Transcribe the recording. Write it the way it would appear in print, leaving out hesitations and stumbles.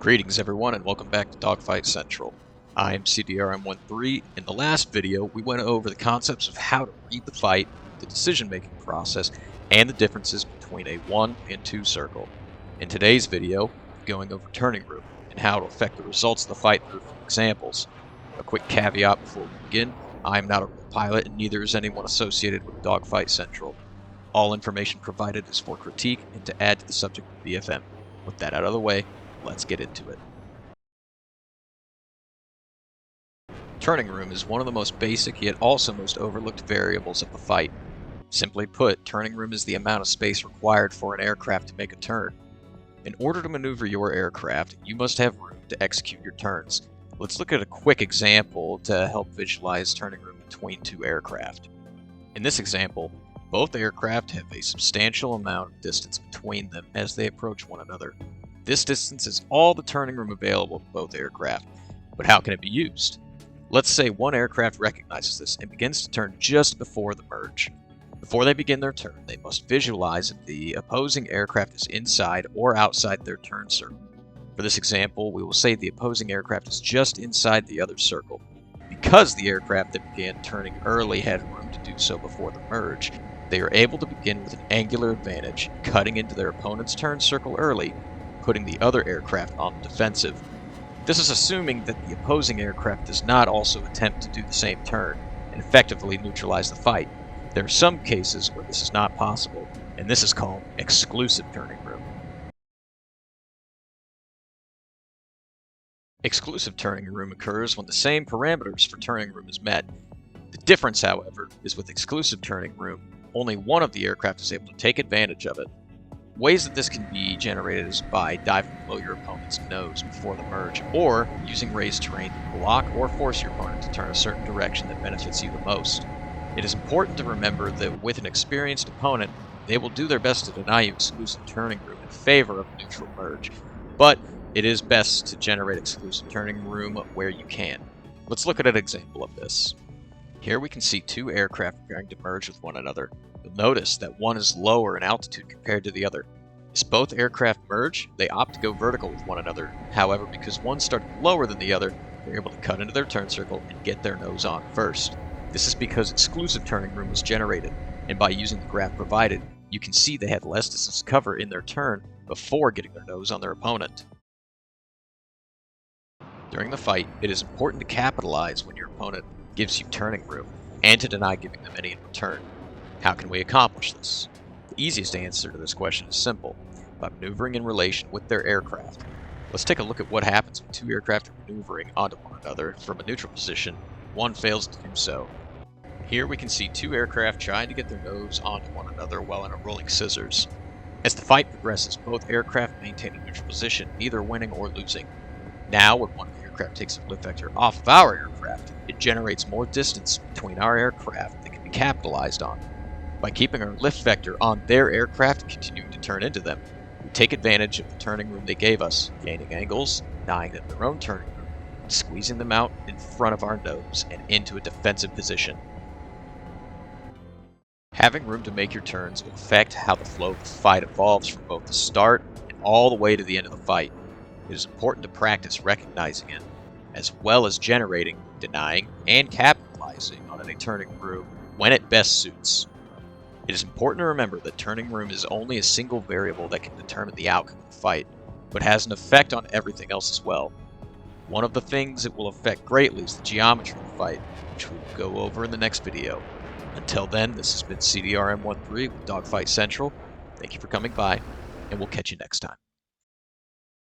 Greetings everyone and welcome back to Dogfight Central. I'm CDRM13. In the last video we went over the concepts of how to read the fight, the decision-making process, and the differences between a 1 and 2 circle. In today's video, we're going over turning room and how to affect the results of the fight through examples. A quick caveat before we begin, I am not a real pilot and neither is anyone associated with Dogfight Central. All information provided is for critique and to add to the subject of BFM. With that out of the way, let's get into it. Turning room is one of the most basic yet also most overlooked variables of the fight. Simply put, turning room is the amount of space required for an aircraft to make a turn. In order to maneuver your aircraft, you must have room to execute your turns. Let's look at a quick example to help visualize turning room between two aircraft. In this example, both aircraft have a substantial amount of distance between them as they approach one another. This distance is all the turning room available to both aircraft, but how can it be used? Let's say one aircraft recognizes this and begins to turn just before the merge. Before they begin their turn, they must visualize if the opposing aircraft is inside or outside their turn circle. For this example, we will say the opposing aircraft is just inside the other circle. Because the aircraft that began turning early had room to do so before the merge, they are able to begin with an angular advantage, cutting into their opponent's turn circle early, putting the other aircraft on the defensive. This is assuming that the opposing aircraft does not also attempt to do the same turn and effectively neutralize the fight. There are some cases where this is not possible, and this is called exclusive turning room. Exclusive turning room occurs when the same parameters for turning room is met. The difference, however, is with exclusive turning room, only one of the aircraft is able to take advantage of it. Ways that this can be generated is by diving below your opponent's nose before the merge, or using raised terrain to block or force your opponent to turn a certain direction that benefits you the most. It is important to remember that with an experienced opponent, they will do their best to deny you exclusive turning room in favor of a neutral merge, but it is best to generate exclusive turning room where you can. Let's look at an example of this. Here we can see two aircraft preparing to merge with one another. You'll notice that one is lower in altitude compared to the other. As both aircraft merge, they opt to go vertical with one another. However, because one started lower than the other, they're able to cut into their turn circle and get their nose on first. This is because exclusive turning room was generated, and by using the graph provided, you can see they had less distance to cover in their turn before getting their nose on their opponent. During the fight, it is important to capitalize when your opponent gives you turning room, and to deny giving them any in return. How can we accomplish this? The easiest answer to this question is simple, by maneuvering in relation with their aircraft. Let's take a look at what happens when two aircraft are maneuvering onto one another from a neutral position. One fails to do so. Here we can see two aircraft trying to get their nose onto one another while in a rolling scissors. As the fight progresses, both aircraft maintain a neutral position, neither winning or losing. Now, when one of the aircraft takes a lift vector off of our aircraft, it generates more distance between our aircraft that can be capitalized on. By keeping our lift vector on their aircraft and continuing to turn into them, we take advantage of the turning room they gave us, gaining angles, denying them their own turning room, and squeezing them out in front of our nose and into a defensive position. Having room to make your turns will affect how the flow of the fight evolves from both the start and all the way to the end of the fight. It is important to practice recognizing it, as well as generating, denying, and capitalizing on any turning room when it best suits. It is important to remember that turning room is only a single variable that can determine the outcome of the fight, but has an effect on everything else as well. One of the things it will affect greatly is the geometry of the fight, which we will go over in the next video. Until then, this has been CDRM13 with Dogfight Central. Thank you for coming by, and we'll catch you next time.